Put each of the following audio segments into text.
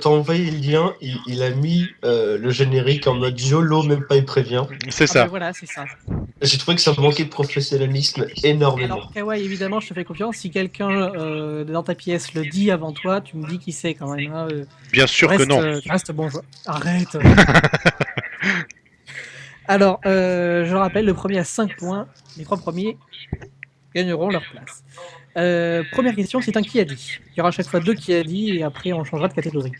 t'as envoyé le lien, il a mis le générique en mode YOLO, même pas il prévient. C'est Ah ça. ben voilà, c'est ça. J'ai trouvé que ça manquait de professionnalisme énormément. Alors, Kawaii, évidemment, je te fais confiance. Si quelqu'un dans ta pièce le dit avant toi, tu me dis qui c'est quand même. Hein. Bien sûr que non. Reste bon joueur. Arrête. Alors, je rappelle, le premier a 5 points. Les 3 premiers gagneront leur place. Première question, c'est un qui a dit. Il y aura à chaque fois 2 qui a dit et après on changera de catégorie.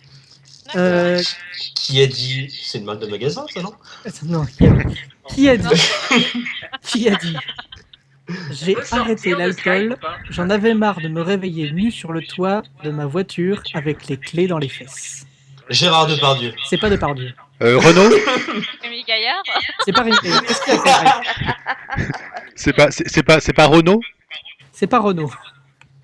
Qui a dit... C'est une marque de magasin, ça, non? Non, qui a dit Qui a dit j'ai arrêté l'alcool, j'en avais marre de me réveiller nu sur le toit de ma voiture avec les clés dans les fesses. Gérard Depardieu. C'est pas Depardieu. Renaud. Rémi Gaillard. C'est pas Rémi. Qu'est-ce qu'il a fait? C'est pas Renaud. C'est pas Renaud.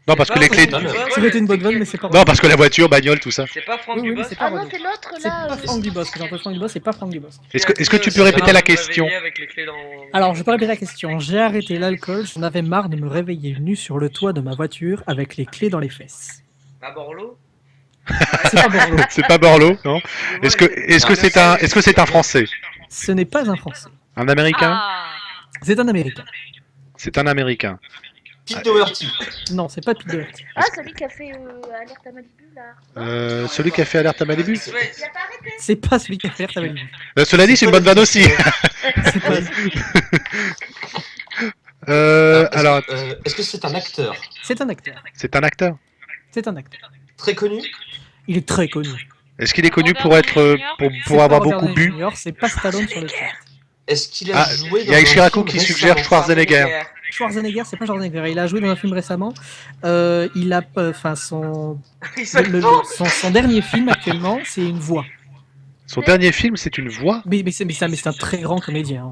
Non, parce que les clés. Ça aurait été une bonne vanne, mais c'est pas Non, parce que la voiture, bagnole, tout ça. C'est pas Franck Oui, oui, mais Dubosc. c'est pas Ah non, Renaud. c'est l'autre C'est là. pas Franck Dubosc. J'ai entendu Franck Dubosc, c'est pas Franck Dubosc. Est-ce que tu peux répéter la question? Avec les clés dans... Alors, je peux répéter la question. J'ai arrêté l'alcool, j'en avais marre de me réveiller nu sur le toit de ma voiture avec les clés dans les fesses. À Borloo. C'est pas Borloo. C'est pas Borloo, non? Est-ce que c'est un Français? Ce n'est pas un Français. Un Américain? Ah. C'est un Américain. C'est un Américain. Pete Doherty. Non, c'est pas Pete Doherty. Ah, celui qui a fait Alerte à Malibu là. Celui qui a fait Alerte à Malibu? Il a pas arrêté. C'est pas celui qui a fait Alerte à Malibu. Cela dit, c'est une bonne vanne aussi. C'est pas... Alors, Est-ce que c'est un acteur C'est un acteur. c'est un acteur. C'est un acteur. très connu? Il est très connu. Est-ce qu'il est connu Robert pour être Downey pour C'est pour pas avoir Robert beaucoup Downey bu? Jr., c'est pas Stallone sur le chat. Est-ce qu'il a Ah, joué il dans y a un Ishiraku film qui suggère récemment? Schwarzenegger. Schwarzenegger, c'est pas Schwarzenegger. Il a joué dans un film récemment. Il a, enfin, son dernier film actuellement, c'est une voix. Son dernier film, c'est une voix. Mais c'est un très grand comédien.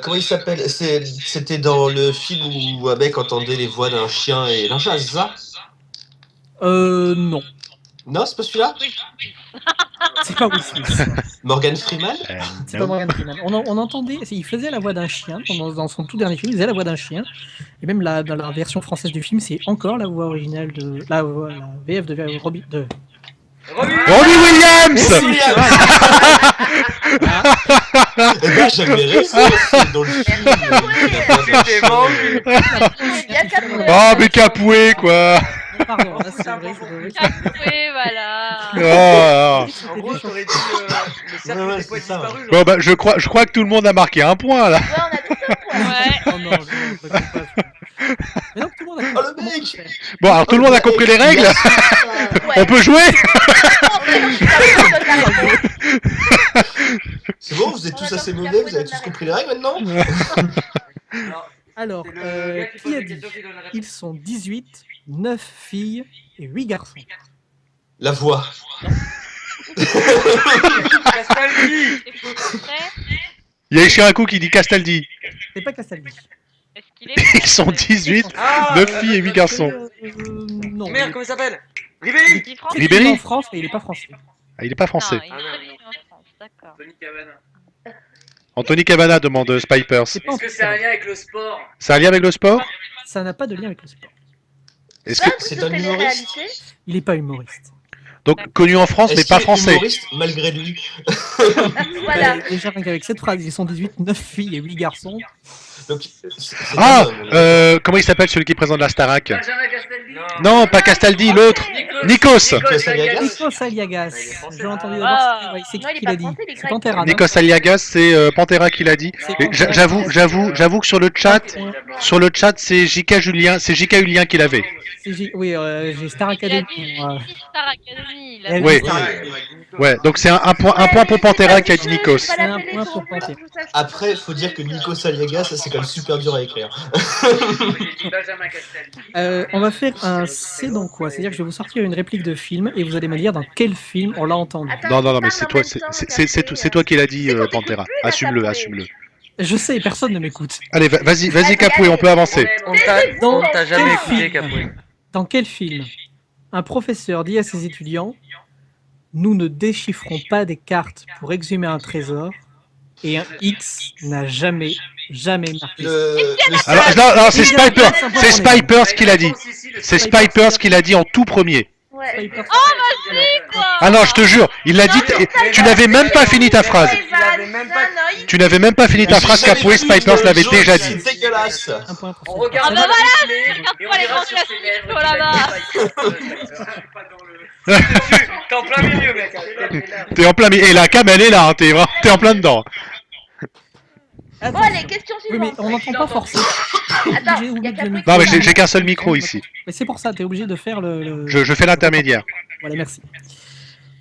Comment il s'appelle? C'était dans le film où un mec entendait les voix d'un chien et d'un chat, c'est ça? Non. Non, c'est pas celui-là? C'est pas Will Smith. Morgan Freeman? C'est pas Morgan Freeman. On entendait, il faisait la voix d'un chien dans son tout dernier film. Il faisait la voix d'un chien. Et même dans la version française du film, c'est encore la voix originale de la VF de Robbie. Robbie Williams. Eh ben, j'avais raison, c'est dans le film. C'était vendu. Il y a quatre. Oh, mais Capoué, quoi. Pardon, là, c'est vrai. Capoué, voilà. Oh, En gros, t'aurais dit le cercle Ouais, des c'est poids ça. disparus. Bon, bah, je crois que tout le monde a marqué un point, là. Ouais, on a tout un point. Ouais. Oh non, je ne pas. Mais donc tout le monde a Oh le mec! Bon, alors tout le monde a compris les règles. On peut jouer. C'est bon, vous êtes tous assez mauvais, vous avez tous compris les règles maintenant? Alors, qui a dit ils sont 18, 9 filles et 8 garçons. La voix. Castaldi. C'est français. Il y a Ishiraku qui dit Castaldi. C'est pas Castaldi. Est-ce qu'il est Ils sont 18, Ah, 9 filles et 8 garçons. Non. Merde, comment il s'appelle? Ribéry. Il est français. Ribéry. Il est en France, mais il est pas français. Ah, il est pas français. Non, il est connu en France, d'accord. Tony Cavana. Anthony Cavana demande Spipers. C'est pas Est-ce que c'est un lien avec le sport? Ça a un lien avec le sport? Ça n'a pas de lien avec le sport. Est-ce que C'est un humoriste? Il est pas humoriste. donc connu en France mais Est-ce pas qu'il est français? humoriste malgré lui? Voilà. Déjà rien qu'avec cette phrase, ils sont 18, 9 filles et 8 garçons. Donc, c'est Ah, un homme. comment il s'appelle celui qui est présent de la Starac? Benjamin Castaldi. Non, pas Castaldi, l'autre. Nikos. Aliagas. Nikos Aliagas. il est français. J'ai entendu Ah. d'abord. Ouais, c'est Non, il est qui pas l'a dit? français, il est C'est grec. Pantera. Nikos Aliagas, c'est Pantera qui l'a dit. C'est Et Pantera. j'avoue que sur le chat, c'est JK Julien qui l'avait. Oui, j'ai Star Il a Academy. dit moi. Star Academy. Il a Elle dit Oui. Star Ouais. Academy. Ouais, donc c'est un point pour Pantera qui a dit Nikos. C'est un point pour Pantera. Après, faut dire que Nikos Aliagas, ça c'est quand même super dur à écrire. J'ai dit Benjamin Castaldi. On va faire un c'est dans quoi? C'est-à-dire que je vais vous sortir une réplique de film et vous allez me dire dans quel film on l'a entendu. Non, mais c'est toi qui l'as dit, Pantera. Assume-le. Je sais, personne ne m'écoute. Allez, vas-y Capoué, on peut avancer. On t'a jamais Quel écouté, film Capoué. Dans quel film un professeur dit à ses étudiants « Nous ne déchiffrons pas des cartes pour exhumer un trésor et un X n'a jamais marqué. » Alors, non, c'est Spipers qui l'a dit. C'est Spipers qui l'a dit en tout premier. Ouais. Ouais. Spiper. Ah non, je te jure, il l'a dit. Tu n'avais même pas fini ta phrase. Il avait même pas. Tu n'avais même pas fini ta phrase qu'Apoé Spipers l'avait déjà dit. C'est dégueulasse. Un point pour On Spiper. regarde bah pas voilà, le replay, et on pas les ira grands sur ses classiques, lèvres. oh là là. T'es en plein milieu, mec. T'es en plein milieu. Et la cam, elle est là, hein, t'es en plein dedans. Bon, Attention. allez, question Oui, mais suivante. on n'entend pas forcément. Attends, J'ai il y oublié a de qu'à le micro. Non, mais j'ai qu'un seul micro ici. Mais c'est pour ça, t'es obligé de faire le... Je fais l'intermédiaire. Voilà, merci.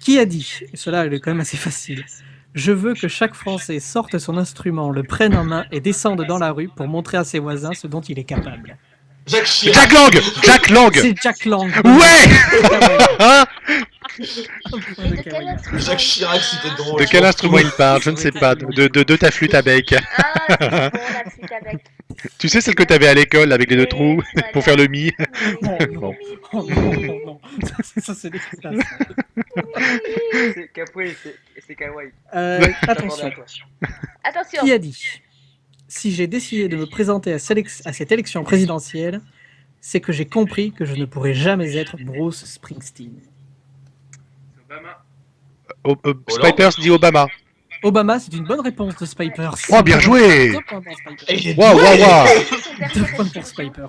Qui a dit, et cela est quand même assez facile, je veux que chaque Français sorte son instrument, le prenne en main et descende dans la rue pour montrer à ses voisins ce dont il est capable. Jacques Chirac. Jack Lang. Jack Lang. C'est Jack Lang. Ouais. Hein? Un point Et de de quel Kawaii. instrument Jacques Chirac, c'était drôle. De quel instrument il parle? Je ne sais pas. De ta flûte à bec. Ah, c'est bon, la flûte avec. Tu sais celle que t'avais à l'école avec les deux trous pour faire le mi. Non, non, oh, non, non, non. Ça, c'est dégueulasse. C'est Capoué, c'est Kawaii. Attention. Attention. Qui a dit, si j'ai décidé de me présenter à cette élection présidentielle, c'est que j'ai compris que je ne pourrais jamais être Bruce Springsteen. Obama. Spipers dit Obama. Obama, c'est une bonne réponse de Spipers. Oh, bien joué. 2 points pour Spipers. Et il est Waouh, doué. waouh, waouh. 2 points pour Spipers.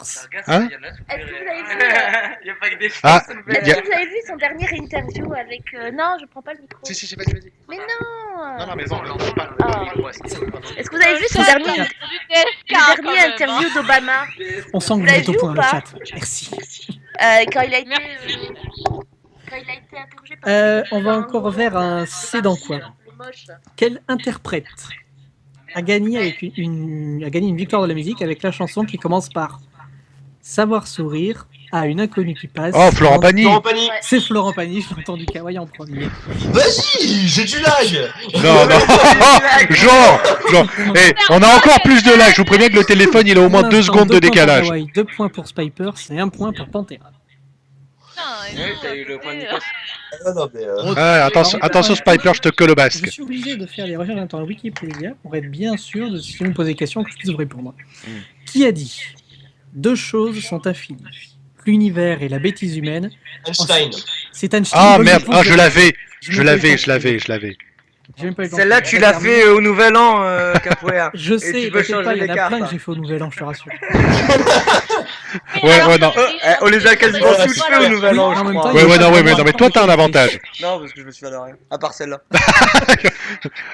Hein? Est-ce que vous avez vu, Il y a pas que des filles, Ah, ça me y a- fait- est-ce que vous avez vu son dernier interview avec... Non, je prends pas le micro. Si, vas-y. Mais non, mais bon, Est-ce que vous avez vu son dernier interview d'Obama On sent que vous Vous l'avez êtes au vu point ou le pas chat. Merci. quand il a été... Merci. quand il a été interrogé par... On va encore vers un c'est dans quoi. Le moche. Quel interprète a gagné avec a gagné une victoire de la musique avec la chanson qui commence par Savoir sourire à une inconnue qui passe. Oh, Florent Pagny. Florent Pagny. C'est Florent Pagny, j'ai entendu Kawaii en premier. Vas-y, j'ai du lag. Non, genre. Eh, on a encore plus de lag. Je vous préviens que le téléphone, il a au moins 2 secondes de décalage. 2 points pour Spiper, c'est 1 point pour Pantera. Ouais, t'as eu le point de Nicolas. Ah, non, mais, Ouais, attention Spiper, je te colle au Je basque. suis obligé de faire des recherches en temps à Wikipédia pour être bien sûr de si vous me posez des questions que je puisse vous répondre. Qui a dit 2 choses sont infinies, l'univers et la bêtise humaine. Einstein. C'est Einstein. Ah Bonne merde, réponse ah de- je l'avais. J'ai Je même pas eu le l'avais. temps. J'ai même pas eu le temps. Celle-là, tu l'as fait au Nouvel An, Capoeira. Je sais, tu peux t'inquiète pas, changer il y en les a cartes, plein que hein. j'ai fait au Nouvel An, je te rassure. Ouais, non. On les a quasiment Ouais, tous c'est fait au vrai. Nouvel An, Oui, je en même crois. temps, Ouais, non, mais toi t'as un avantage. Non, parce que je me suis fait de rien. À part celle-là.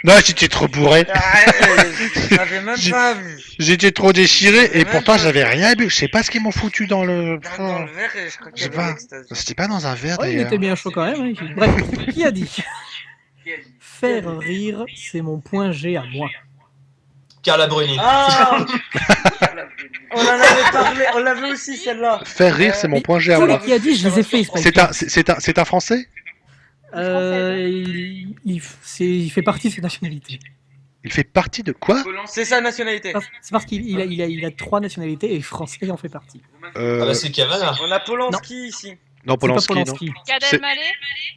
Non, j'étais trop bourré. J'avais même pas vu. J'étais trop déchiré et Même pourtant pas. j'avais rien bu. Je sais pas ce qu'ils m'ont foutu dans le. Dans le verre, je crois qu'il y Je sais avait pas. l'extase. C'était pas dans un verre Ouais, il d'ailleurs. était bien chaud quand même. Hein. Bref, qui a dit faire rire, c'est mon point G à moi. Carla Bruni. Ah On en avait parlé, on l'avait aussi celle-là. Faire rire, c'est mon point G à Tous moi. les qui a dit, je les ai fait. C'est un français? Il fait partie de ses nationalités. Il fait partie de quoi? C'est sa nationalité. C'est parce qu'il a 3 nationalités et français en fait partie. Ah bah c'est Cavana. On a Polanski ici. Non, C'est pas Polanski, non. Polanski. Gad C'est- Elmaleh.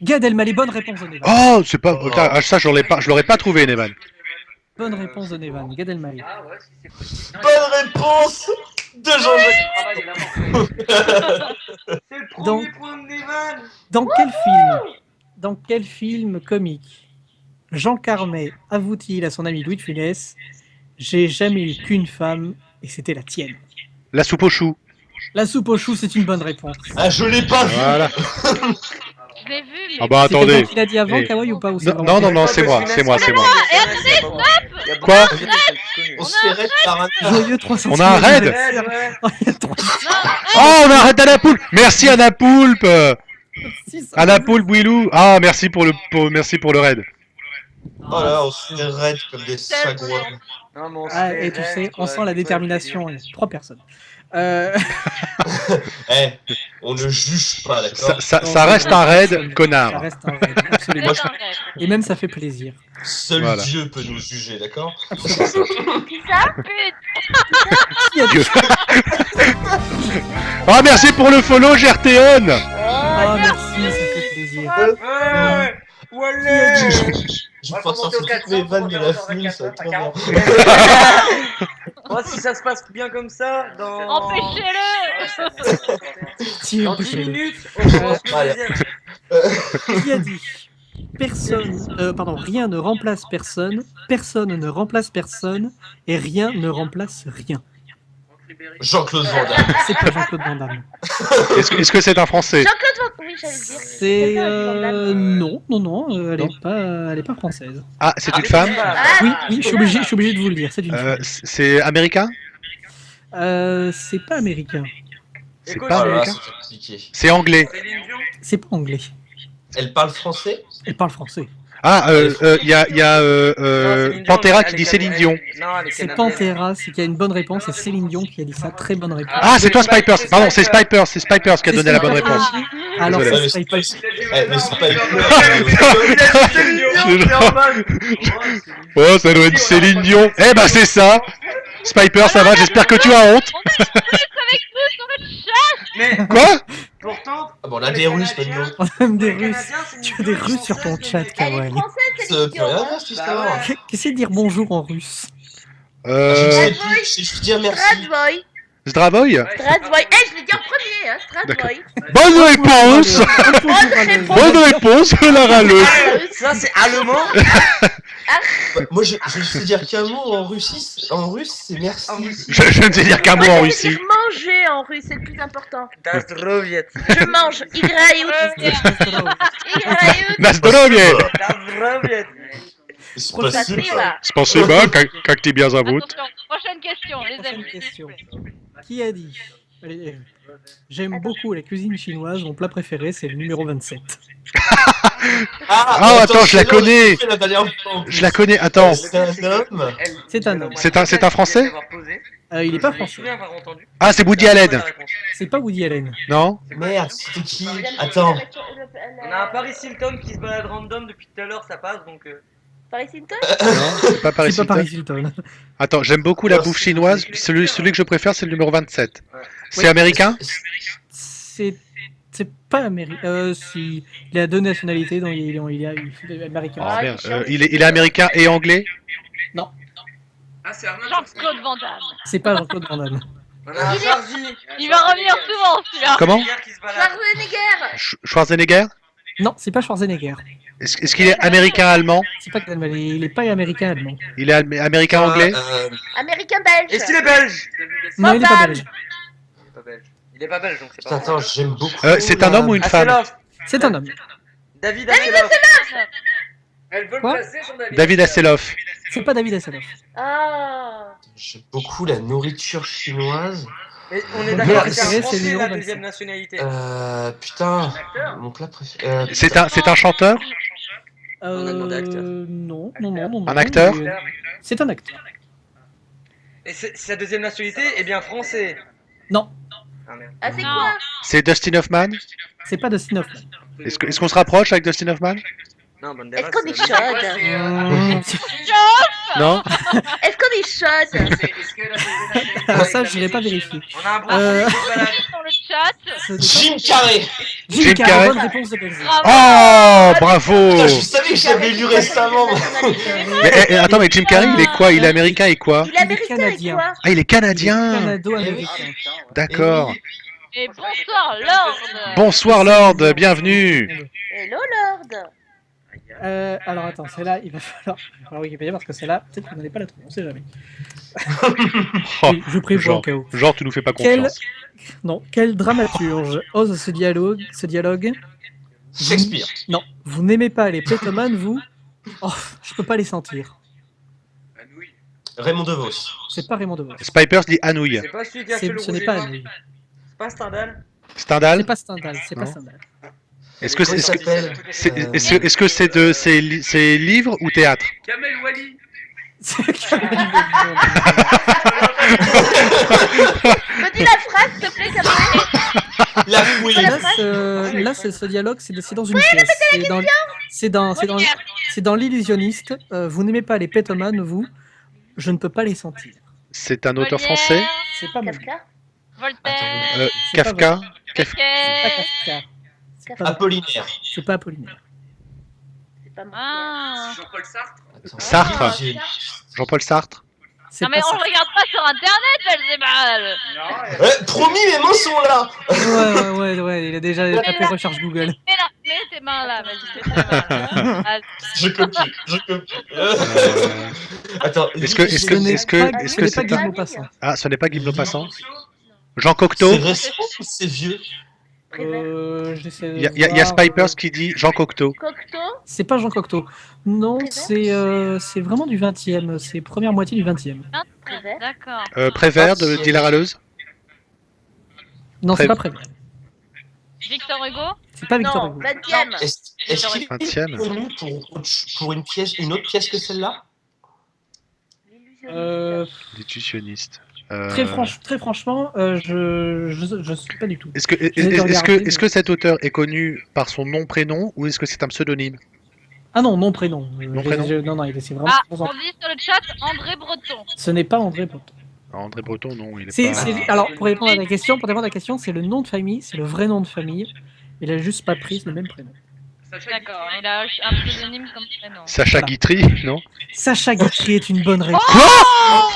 Gad Elmaleh, bonne réponse de Nevan. Oh, c'est pas. Putain, ah, ça, je l'aurais pas trouvé, Nevan. Bonne réponse de Nevan, Gad Elmaleh. Ah ouais, si c'est possible. Bonne réponse de Jean-Jacques. C'est le premier Donc- point de Nevan. Dans quel film comique Jean Carmet avoue-t-il à son ami Louis de Funès « J'ai jamais eu qu'une femme et c'était la tienne La soupe aux choux. ». La soupe aux choux, c'est une bonne réponse. Ah, je l'ai pas vu. Voilà. Je l'ai vu, mais. Ah bah C'est attendez. quelqu'un qui l'a dit avant, Eh. Kawaii ou pas ou c'est Non, vraiment- non, c'est moi. Quoi On se fait raid par un. Joyeux 300. On a un raid. Oh, Oh, on a un raid Anna Poulpe. Merci Anna Poulpe. Anna Poulpe, Willou. Ah, merci pour le raid. Oh là, on se fait raid comme des sagouins. Ah, et tu sais, on sent la détermination. 3 personnes. Eh, on ne juge pas, d'accord? Ça reste un raid, Ça connard. reste un raid, absolument. C'est un rêve. Et même ça fait plaisir. Seul Voilà. Dieu peut nous juger, d'accord? Qui ça Qui a dit Dieu. Ah, merci pour le follow, Gertéon. Ah, merci, ça fait plaisir. Ouais. Je vais faire sortir toutes mes vannes de la FNUL, ça va être trop bien. Moi, si ça se passe bien comme ça, dans... Empêchez-le. Si, Dans 10 empêchez-le. minutes, on commence le Allez. deuxième. Qui a dit rien ne remplace personne, personne ne remplace personne, et rien ne remplace rien. Jean-Claude Van Damme. C'est pas Jean-Claude Van Damme. Est-ce que c'est un français? Jean-Claude Van... Oui, j'allais le dire. C'est non, elle Non. est pas française. Ah, c'est une femme? Oui, je suis obligé de vous le dire. C'est une femme. C'est américain? C'est pas américain. C'est Écoute, pas Oh là là, américain? c'est compliqué. C'est anglais. Céline Dion. C'est pas anglais. Elle parle français? Elle parle français. Ah, il y a Non, Céline Dion, Pantera elle qui est dit Céline Dion. Non, elle est C'est canadienne. Pantera, c'est qu'il y a une bonne réponse. C'est Céline Dion qui a dit ça. Très bonne réponse. Ah, c'est toi Spipers. Pardon, c'est Spipers qui a donné la bonne réponse. Alors, Désolé. c'est Mais Spike. mais c'est pas Il a dit Céline Dion, c'est en mode. Oh, ça doit être Céline Dion. Eh ben c'est ça. Spiper, ça va, j'espère que tu as honte. Avec vous sur le chat. Mais Quoi? pourtant. Ah bon, on a des Russes maintenant. On a même des les Russes. Canadiens, c'est une Tu as des fille Russes sur ton française, chat, mais- Elle est Kawaii. française, Ça Céline veut plus Dion. rien hein. dire cette Bah histoire. ouais. Qu'est-ce que dire bonjour en russe? Je sais plus, je veux dire merci. Stradvoy. Zdravoy? Stradvoy. Eh, je l'ai dit en premier, hein, Stradvoy. Bonne réponse. Bonne réponse, la râleuse. Ça, c'est allemand. Bah, moi, je sais dire qu'un mot en Russie, en russe, c'est merci. Je ne sais dire qu'un mot en Russie. dire manger en russe, c'est le plus important. Das Droviet. Je mange. Играю. На здоровье. Das Droviet. Спасибо. Спасибо, как тебя зовут? Attention, prochaine question, les Prochaine amis. question. Qui a dit Allez, j'aime beaucoup la cuisine chinoise, mon plat préféré c'est le numéro 27. Ah, attends, je la connais. La dernière fois, en plus. Je la connais, attends. C'est un homme. C'est un homme. C'est un Français? Il est pas Je me français. souviens avoir entendu. Ah, c'est Woody Allen. C'est pas Woody Allen. Non? Merde, c'était qui? Attends. On a un Paris Hilton qui se balade random depuis tout à l'heure, ça passe donc. Paris Hilton. Non, c'est pas Paris C'est pas Hilton. Paris Hilton. Attends, j'aime beaucoup la bouffe chinoise. Celui que je préfère, c'est le numéro 27. C'est Oui. américain? C'est pas américain. Si, il a deux nationalités, donc il est américain. Oh merde, il est américain et anglais? Non, Ah, c'est Arnold. Jean-Claude Van Damme. c'est pas Jean-Claude Van Damme. On a un Jarzi. Il va revenir souvent celui-là. Comment? Qui se balade. Schwarzenegger. Schwarzenegger? Non, c'est pas Schwarzenegger. Est-ce qu'il est américain-allemand? C'est pas il est pas américain-allemand. Il est américain-anglais? Américain belge. Est-ce qu'il est belge? Non, il est pas Van belge. Il est pas belge. Il est pas belge donc c'est Putain, pas. attends, j'aime beaucoup. C'est un homme ou une femme? Asseloff. C'est un homme. David Asseloff. Elle veut le Quoi placer son David. David Hasselhoff. C'est pas David Hasselhoff. Ah. J'aime beaucoup la nourriture chinoise. Et on est Mon d'accord plat que c'est un préféré, c'est français le numéro la 27. deuxième nationalité. Putain, mon plat préféré. C'est un chanteur? On a demandé acteur. Non. Un acteur? C'est un acteur. Et sa deuxième nationalité est bien français. Non, Ah merde. Ah, c'est Non. quoi? C'est Dustin Hoffman? c'est pas Dustin Hoffman. Est-ce qu'on se rapproche avec Dustin Hoffman? Non, bonne Est-ce qu'on est chaude? Non? Est-ce qu'on est chaude? Alors ça, je l'ai pas vérifié. On a un bronzé qui se balade. Sur le chat. Ce n'est pas- Jim Carrey. Jim Jim Carrey, Carrey. bonne réponse de Belgique. Bravo. Oh, bravo! Putain, je savais que j'avais lu récemment. Mais attends, mais Jim Carrey, il est quoi? Il est américain et quoi? Il est américain et Canadien. quoi? Ah, il est canadien! Canado-américain. D'accord. Et bonsoir, Lord. Bonsoir Lord, bienvenue! Hello, Lord. Alors attends, celle-là, il va falloir Wikipédia parce que celle-là, peut-être que vous n'allez pas la trouver, on sait jamais. Oh, Oui, je prévois au cas où. genre, tu nous fais pas Quel... confiance. Non, quel dramaturge ose ce dialogue? Shakespeare. Non, vous n'aimez pas les pétomanes, vous? Oh, je peux pas les sentir. Raymond DeVos. C'est pas Raymond DeVos. Spipers dit Anouilh. C'est pas celui qui a fait le Ce rouge n'est et pas noir. Anouilh. C'est pas Stendhal. Stendhal? C'est pas Stendhal, c'est pas Non. Stendhal. Est-ce que Comment il s'appelle est-ce que c'est livre ou théâtre? Kamel Wally. C'est Camille Me dis la phrase, s'il te plaît, Camille. La Queen. Là, ce dialogue, c'est dans une pièce. C'est dans l'illusionniste. Vous n'aimez pas les pétomanes, vous? Je ne peux pas les sentir. C'est un auteur Molière, français? C'est pas Molière. Kafka. Voltaire. C'est pas Kafka? C'est pas Beckett. Kafka. C'est pas- Apollinaire. C'est pas Apollinaire. C'est pas moi. Ah. Jean-Paul Sartre. Attends. Sartre. J'ai- Jean-Paul Sartre? C'est Non mais pas on ça. regarde pas sur internet, Belzébuth. Non, Promis, mes mains sont là. Ouais, il a déjà tapé recherche Google. Mais là, mais tes mains là, vas-y, fais tes mains là. Ah, Je copie, je copie. Attends, Ce n'est est-ce que pas c'est Guy un... Maupassant. Ah, ce n'est pas Guy Maupassant. Jean Cocteau. c'est récent ou c'est vieux? J'essaie de Il y a voir, Spipers qui dit Jean Cocteau. Cocteau. C'est pas Jean Cocteau. Non, Prévert c'est vraiment du 20e. C'est première moitié du 20e. Prévert. d'accord. Prévert de Dila Raleuse. Non, c'est Prév- pas Prévert. Victor Hugo? C'est pas Victor Non, Hugo. 20e. Est-ce qu'il est 20e. connu pour une autre pièce que celle-là? L'illusionniste. Très franchement, je suis pas du tout. Est-ce que, est-ce que cet auteur est connu par son nom prénom ou est-ce que c'est un pseudonyme? Ah non, non prénom. Non, prénom. Non, c'est vraiment. Ah, on dit sur le chat André Breton. Ce n'est pas André Breton. André Breton, non, il est C'est, pas... alors, pour répondre à la question, c'est le nom de famille, c'est le vrai nom de famille. Il a juste pas pris le même prénom. D'accord, il a un pseudonyme comme prénom. Sacha Voilà. Guitry, non? Sacha Guitry est une bonne réponse.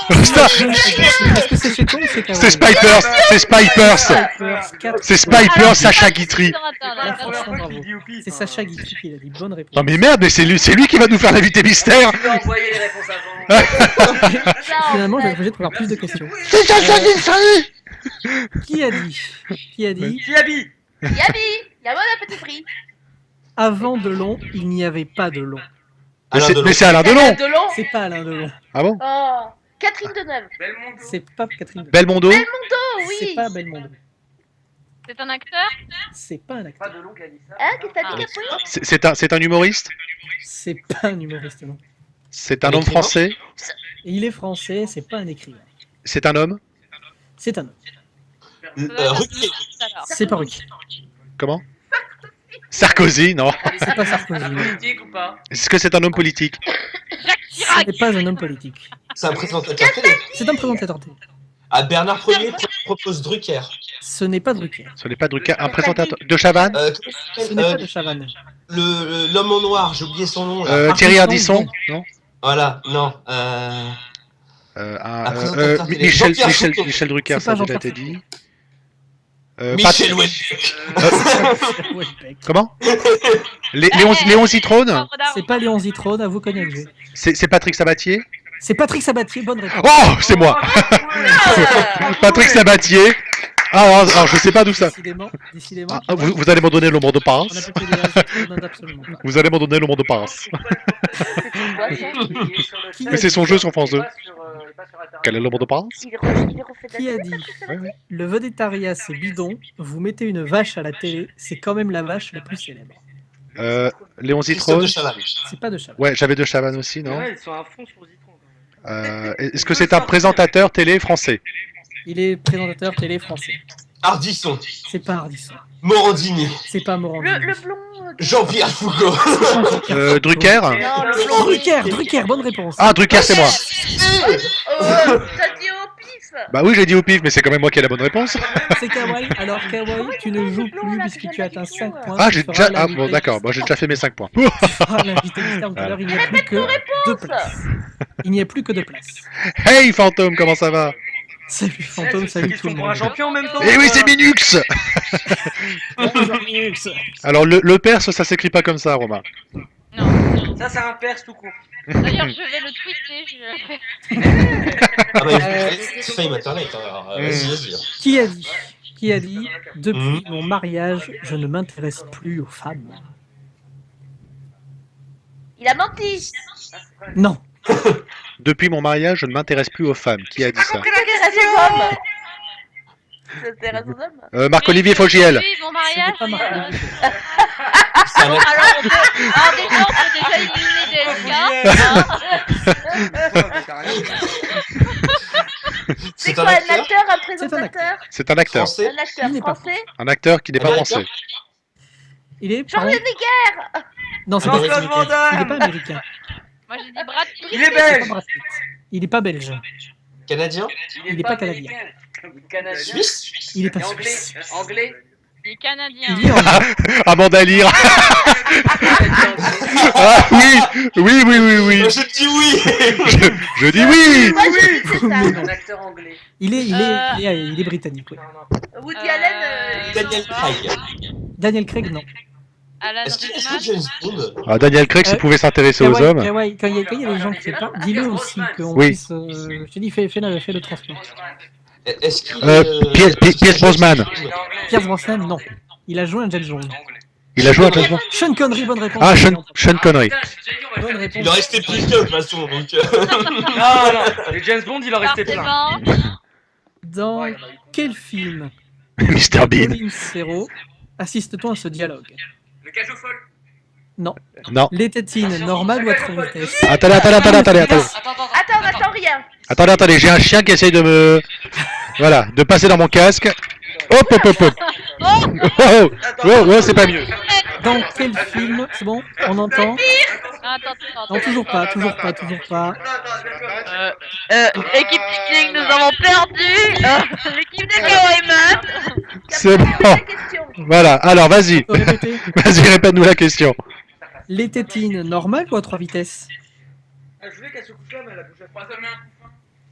Putain, Est-ce que c'est chez toi ou c'est Kawaii? c'est Spipers, c'est Spipers, Spipers, c'est Spipers, Sacha Guitry. Sur Internet. La première fois Bravo. qu'il dit au pif. C'est Sacha Guitry qui a dit bonne réponse. Non mais merde, mais c'est lui qui va nous faire l'invité mystère. Tu peux envoyer les réponses avant. Finalement, je vais être obligé de faire plus de questions. C'est Sacha Guitry. Qui a dit Qui habille Yabi. Y'a bon appétit pris. avant Delon, il n'y avait pas Delon. Mais c'est Alain Delon. Delon. C'est pas Alain Delon. Ah bon? Oh. Catherine Deneuve. Belmondo. C'est pas Catherine Deneuve. Belmondo. Oh C'est oui. pas Belmondo. C'est un acteur? C'est pas un Pas acteur. de long qui a dit ça. Hein, qu'est-ce que t'as Ah. dit, Capri? C'est un humoriste. C'est pas un humoriste, non. C'est un Un homme écrivain. français. Et il est français, c'est pas un écrivain. C'est un homme. C'est un homme. Ruquier. Alors, C'est pas Ruquier. Comment? Sarkozy, non. C'est pas Sarkozy. non. Politique ou pas? Est-ce que c'est un homme politique? Jacques Ce Chirac! n'est pas un homme politique. C'est un présentateur télé. C'est un présentateur télé. Ah, Bernard Ier propose Drucker. Ce n'est pas Drucker. Ce n'est pas Drucker, un présentateur de Chavannes. Comment Ce il n'est pas s'appelle de Chavannes. L'homme en noir, j'ai oublié son nom. Là. Thierry Ardisson, Ardisson, non. Voilà, non. présentateur télé. Jean-Pierre Foucault. Michel Drucker, C'est ça a pas déjà Jean-Pierre été dit. Michel Houellebecq. Houellebecq. Comment? Léon Zitrone. C'est pas Léon Zitrone, à vous connaître. C'est Patrick Sabatier. C'est Patrick Sabatier, bonne réponse. Oh, c'est moi. Patrick Sabatier. Alors, je sais pas d'où ça. Décidément. Vous allez m'en donner le mot de passe. On a plus que des donne absolument pas. Vous allez m'en donner le mot de passe. Mais c'est son jeu sur France 2. Quel est le mot de passe? Il refait de Qui la a télé, dit c'est ça? le vedettariat c'est bidon, vous mettez une vache à la télé, c'est quand même la vache la plus célèbre. Léon Christophe Zitrone. de Chavannes. C'est pas de Chavannes. Ouais, j'avais de Chavannes aussi, non? Ouais, ils sont à fond sur le citron. quand même. Est-ce que c'est un présentateur télé français? Il est présentateur télé français. Ardisson. C'est pas Ardisson. Morandini. C'est pas Morandini. Le blond. Jean-Pierre Foucault. Drucker. Non, le blond. Drucker, bonne réponse. Ah, Drucker, c'est moi. T'as dit au pif. Bah oui, j'ai dit au pif, mais c'est quand même moi qui ai la bonne réponse. C'est Kawaii. Alors Kawaii, tu ne joues plus puisque tu atteins 5 points. Ah, Tu j'ai feras déjà. Ah, l'invité bon, d'accord. mystère. Moi, j'ai déjà fait mes 5 points. Tu feras l'invité mystère tout à l'heure. Il n'y a plus que 2 places. Il n'y a plus que 2 places. Hey, fantôme, comment ça va? Salut Fantôme, salut Ils tout le sont pour un monde. champion en même temps. Eh oui, c'est Minux. Bonjour, Minux. Alors, le Perse, ça s'écrit pas comme ça, Romain. Non. Ça, c'est un perse tout court. D'ailleurs, je vais le tweeter. Ah bah, c'est fame internet. Alors, vas-y. Qui a dit depuis mon mariage, je ne m'intéresse plus aux femmes. Il a menti. Non. Depuis mon mariage, je ne m'intéresse plus aux femmes. Qui a dit ça? Il s'intéresse aux hommes. Il s'intéresse aux hommes. Marc-Olivier Fogiel. Oui, mon mariage. C'était pas Marc-Olivier. C'est un Bon, acteur. alors, déjà, on peut déjà éliminer DSK. C'est C'est un quoi un acteur acteur, un C'est un présentateur? C'est un acteur. Français. Un acteur Il n'est pas français? Un acteur qui n'est pas Américain. français. Il est. pardon Jean-René Non, c'est pas Jean-Claude américain. Van Damme. Il n'est pas américain. Moi, j'ai dit Brad Pitt. Il est C'est pas belge. Brad Pitt. Il n'est pas belge. Canadien. Il est pas canadien. Canadien. Suisse. Il est pas Et anglais. suisse. Anglais. Il est canadien. Il est anglais. Amanda Lear. Ah oui, oui, oui, oui, oui. Je dis oui. Je dis oui. Moi, je dis c'est ça. Un acteur anglais. Il est britannique. Ouais. Woody Allen. Daniel Craig. Daniel Craig, non. Alan Est-ce que Rickman. James Bond Ah, Daniel Craig, s'il pouvait s'intéresser aux Kawaii, hommes. Kawaii, quand il y a des gens qui savent pas, dis-le aussi, qu'on Oui. puisse... je te dis, fais le transport. Est-ce qu'il Pierce Brosnan. Pierce Brosnan, non. Il a joué un James Bond. Il a joué à James Bond. Sean Connery, bonne réponse. Ah, Sean Connery. Bonne réponse. Il en restait plus qu'un de toute façon, donc... Non, les James Bond, il en restait plein. Forcément. Dans quel film Mr Bean. Colin Serrault assiste-t-on à ce dialogue? Le cage aux folles. Non. Non. Les tétines normales ou à 3 vitesses? Attendez. Attends, rien. J'ai un chien qui essaye de me... Voilà, de passer dans mon casque. Hop. Oh, c'est pas mieux. Dans quel film? C'est bon? On entend? Attends. Non, toujours pas. Équipe Viking, nous avons perdu. L'équipe de Kawaii. C'est bon. La question. Voilà, alors vas-y. Faut répéter. Vas-y, répète-nous la question. Les tétines normales ou à 3 vitesses? Je voulais qu'elle se couche là, mais elle a bougé.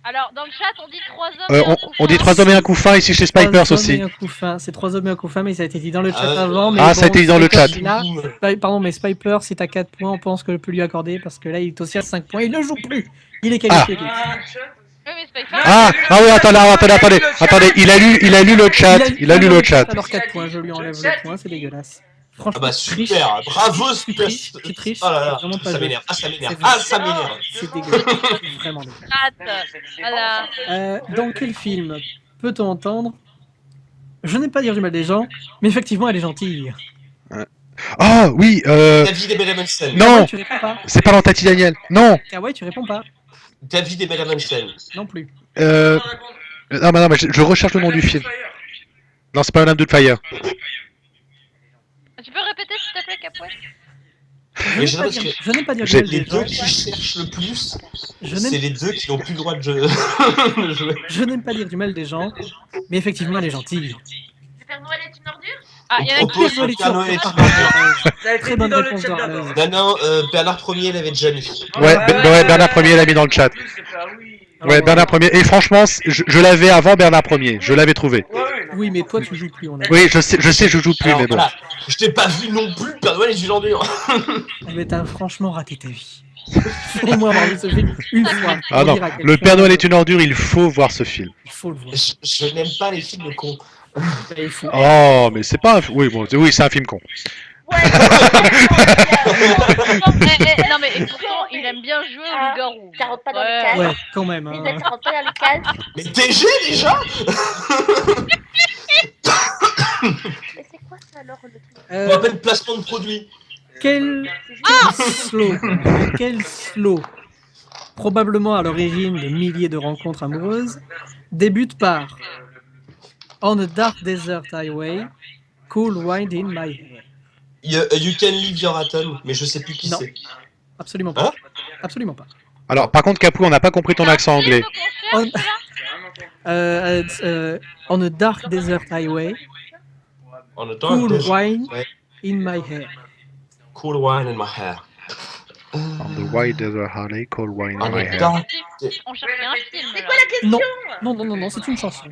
Alors, dans le chat, on dit 3 hommes et un couffin. On dit 3 hommes et un couffin ici chez Spipers 3 hommes aussi. et un couffin. C'est 3 hommes et un couffin, mais ça a été dit dans le chat Ah, avant. Mais ah, ça a été dit dans le Spiper, chat. là, pardon, mais Spiper, c'est à 4 points, on pense que je peux lui accorder parce que là, il est aussi à 5 points. Il ne joue plus. Il est qualifié. Oui, mais c'est pas Ah oui, attendez. Il a lu le chat. Il a lu le chat. Alors 4 points, je lui enlève le point, c'est dégueulasse. Franchement, Ah bah super, bravo tu triches, Oh là là, vraiment pas ça joué. m'énerve, ça m'énerve, C'est ça m'énerve. C'est dégueulasse, c'est vraiment dégueulasse. Voilà. Dans quel film peut-on entendre? Je n'aime pas dire du mal des gens, mais effectivement, elle est gentille. Ah oui, David et Bella Manson. non, Kawaii, tu réponds pas. c'est pas dans Tati Daniel. Non. Kawaii, tu réponds pas. David et Bella Manson. Non plus. Non, mais je recherche le nom du film. Non, c'est pas Madame Doubtfire. Tu peux répéter s'il te plaît, Capouet? Mais Je n'aime pas dire du j'ai- mal Les des deux gens. qui cherchent le plus, Je c'est n'aime les deux qui n'ont plus le droit de jouer. je n'aime pas dire du mal des gens, mais effectivement, elle est gentille. Le Père Noël est une ordure? Ah, il y en a On qui... propose Pierre le Père Noël est Noël une ordure. Ça a été Très dit bonne dans le réponse chat d'Orlez. d'abord. Non, Bernard Ier l'avait déjà lu. Ouais, Bernard Ier l'a mis dans le chat. Ouais, Bernard Ier. Et franchement, je l'avais avant Bernard Ier. Je l'avais trouvé. Oui, mais toi, tu joues plus, on a. Oui, je sais, je joue plus, Alors, mais bon. voilà, je t'ai pas vu non plus, Père Noël est une ordure. Mais t'as franchement raté ta vie. Faut au moins avoir vu ce film une fois. Ah pour non, dire à quel le point, Père Noël est une ordure, il faut voir ce film. Il faut le voir. Je n'aime pas les films cons. Il faut. Oh, mais c'est pas un... Oui, bon, oui, c'est un film con. Ouais. Non, mais et pourtant, il aime bien jouer au loup-garou. Ça rentre pas dans Ouais. les cases. Ouais, quand même. Les Hein. mecs, ça rentre pas dans les cases. Mais DG déjà. Mais c'est quoi ça alors le truc? On appelle placement de produit. Quel slow, probablement à l'origine de milliers de rencontres amoureuses, débute par On a dark desert highway, cool wind in my hair. You can leave your atom, mais je sais plus qui Non. c'est. Absolument pas. Hein? Absolument pas. Alors, par contre, Capou, on n'a pas compris ton accent anglais. On, on a dark desert highway, En attend, cool wind Ouais. in my hair. Cool wine in my hair. On the white desert honey, cold wine in On my est hair. dans- On cherche un film. C'est là. quoi la question? Non, c'est une chanson. Ah,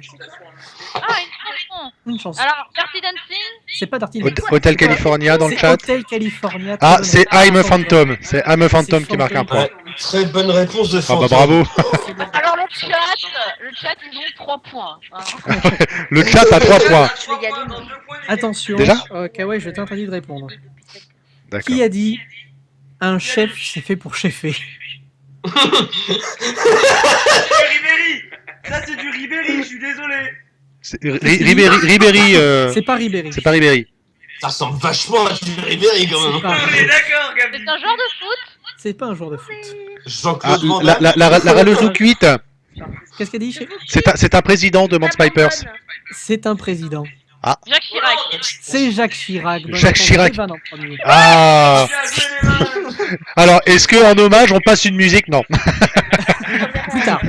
une chanson. Une chanson. Alors, Dirty Dancing. C'est pas Dirty Hot- Dancing. Hotel California dans le C'est chat. Hotel California. Ah, très c'est bonne I'm a réponse. Phantom. C'est I'm a Phantom qui marque un point. Ouais, très bonne réponse de Ah Fantôme. bah bravo. Alors, le chat, ils ont 3 points. Hein. Le chat a 3 points. Je vais y aller, moi. Attention, Déjà Kawaii, je t'interdis de répondre. D'accord. Qui a dit un chef, c'est fait pour chefer? C'est du Ribéry. Ça c'est du Ribéry, je suis désolé. Ribéry, C'est pas Ribéry. c'est pas Ribéry. Ça ressemble vachement à du Ribéry quand C'est même. pas, On est d'accord, Gabi. C'est un genre de foot. c'est pas un joueur de foot. Ah, Jean-Claude Van Damme. la râleuse ou cuite, Qu'est-ce qu'elle dit chez c'est un président de Mans Pipers. C'est un président. Jacques Chirac. C'est Jacques Chirac. Bonne Jacques réponse Chirac. d'Evan en premier. Ah. Bien joué, les mains. Alors, est-ce que en hommage on passe une musique? Non. Plus tard.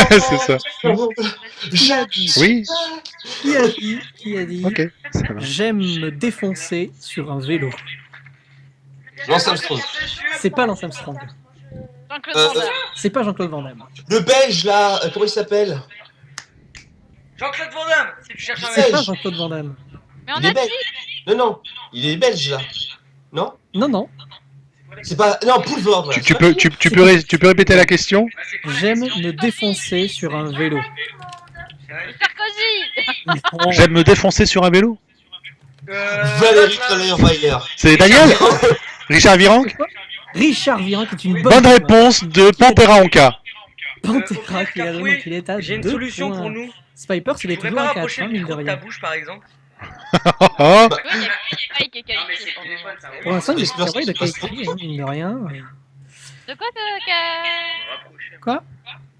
C'est ça. Qui a dit Oui. Qui a dit Ok. Ça va. j'aime me défoncer sur un vélo? Lance Armstrong. C'est pas Lance Armstrong. Jean-Claude Van Damme. C'est pas Jean-Claude Van Damme. Le Belge là, comment il s'appelle? Jean-Claude Van Damme, si tu cherches un C'est mec. pas Jean-Claude Van Damme. Mais on Il est a belge. dit. Non, il est belge là. Non? Non. C'est pas. Non, Poulvord. Voilà. Tu peux répéter la question? J'aime me défoncer sur un vélo. Sarkozy. Non. J'aime me défoncer sur un vélo? Valérie Trierweiler. C'est Daniel? Richard Virenque? Richard Virenque est une Bonne réponse de Pantera Anka. Pantera qui a donné qu'il est à J'ai une 2 solution points. pour nous. Spipers, il est Tu pourrais toujours pas à 4, rapprocher hein, le mine de micro de ta rien. bouche par exemple? Oh. Oui, il y a Mike qui est qualifié. Pour l'instant, il est J'espère surveillé de que c'est pas qualité, hein, mine de rien. De quoi Quoi?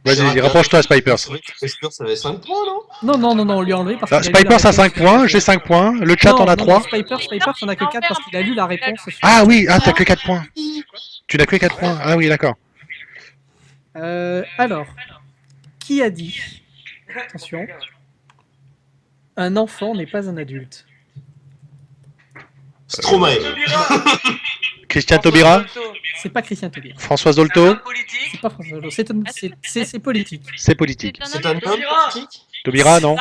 Vas-y, rapproche-toi, Spipers. C'est vrai que Spipers, ça avait 5 points, non? Non, on lui a enlevé parce Ah, qu'il a lu la Spipers a réponse. 5 points, j'ai 5 points, le chat en a 3. Spipers, on a que 4 parce qu'il a lu la réponse. Ah oui, t'as que 4 points. Tu n'as que 4 points. Ah oui, d'accord. Alors, qui a dit, attention, un enfant n'est pas un adulte? Stromae. Christian Taubira, C'est pas Christian Taubira. Françoise Dolto, C'est pas François Hollande. C'est politique. c'est politique. C'est un homme politique? Taubira, non.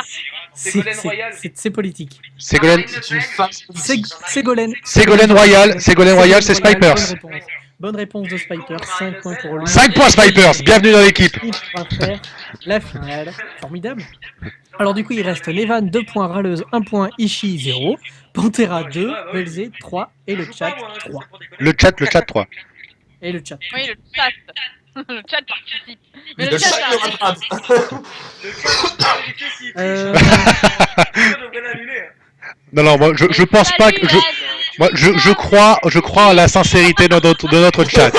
Ségolène Royal. C'est politique. Ségolène, C'est une femme politique. Ségolène. Ségolène Royal, c'est Spipers. Bonne réponse de Spipers. 5 points pour lui. 5 points, Spipers. Bienvenue dans l'équipe. Il pourra faire la finale. Formidable. Alors du coup, il reste Nevan 2 points, Râleuse 1 point, Ishii 0, Pantera 2, Belzé 3 et le chat 3. Le chat 3. Et le chat. Oui, le chat. Le chat participe. Mais Le chat le rattrape. Euh, Non, moi, je pense pas que... Je crois à la sincérité de notre chat.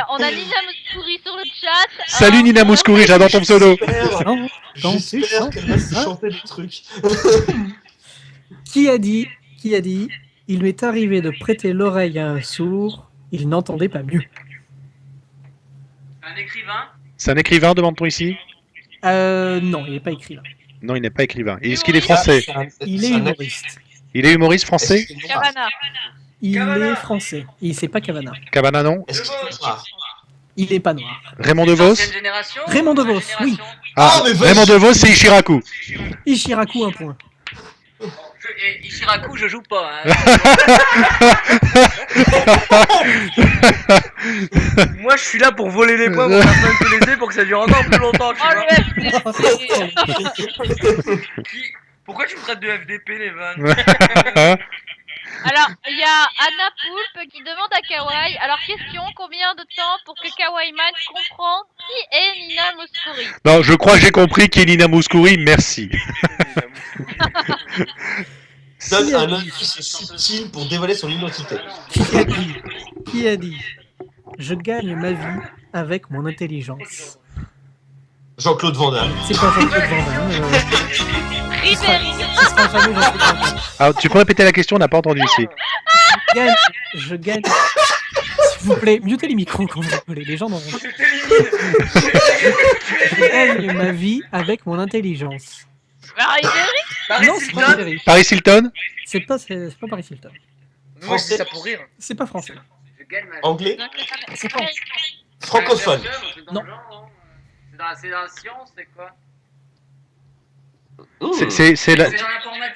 On a Nina Mouskouri sur le chat. Salut Nina Mouskouri, j'adore ton pseudo. J'espère qu'elle va se chanter des trucs. Qui a dit, il m'est arrivé de prêter l'oreille à un sourd, il n'entendait pas mieux. Un écrivain. C'est un écrivain, demande-t-on ici? Non, il n'est pas écrivain. Non, il n'est pas écrivain. Est-ce qu'il est français? Il est humoriste. Il est humoriste français? Cavana. Il est français. C'est pas Cavana. Cabana, non. Est-ce qu'il est noir? Il n'est pas noir. Raymond DeVos? Raymond DeVos, oui. Ah, mais vas-y. Raymond DeVos, c'est Ishiraku. Ishiraku, 1 point. Ishiraku, je joue pas. Moi, je suis là pour voler les points pour faire que les pour que ça dure encore plus longtemps. Tu Oh, vois. le FDP. Pourquoi tu me traites de FDP, les vannes? Alors, il y a Anna Poulpe qui demande à Kawaii. Alors, question, combien de temps pour que Kawaii Man comprenne qui est Nina Mouskouri? Non, je crois que j'ai compris qui est Nina Mouskouri, merci. Donne un indice subtil pour dévoiler son identité. Qui a dit je gagne ma vie avec mon intelligence? Jean-Claude Van Damme. C'est pas Jean-Claude Van Damme. Ribéry. Ce sera jamais Jean-Claude Van Damme. Alors, tu peux répéter la question, on n'a pas entendu ici. Je gagne. S'il vous plaît, mutez les micros quand vous appelez. Les gens n'ont pas. Je gagne ma vie avec mon intelligence. Ribéry. Non, c'est pas Ribéry. Paris Hilton? C'est pas Paris Hilton. Moi, je dis ça pour rire. C'est pas français. Anglais? C'est pas. Francophone. Non. C'est dans la science, c'est quoi?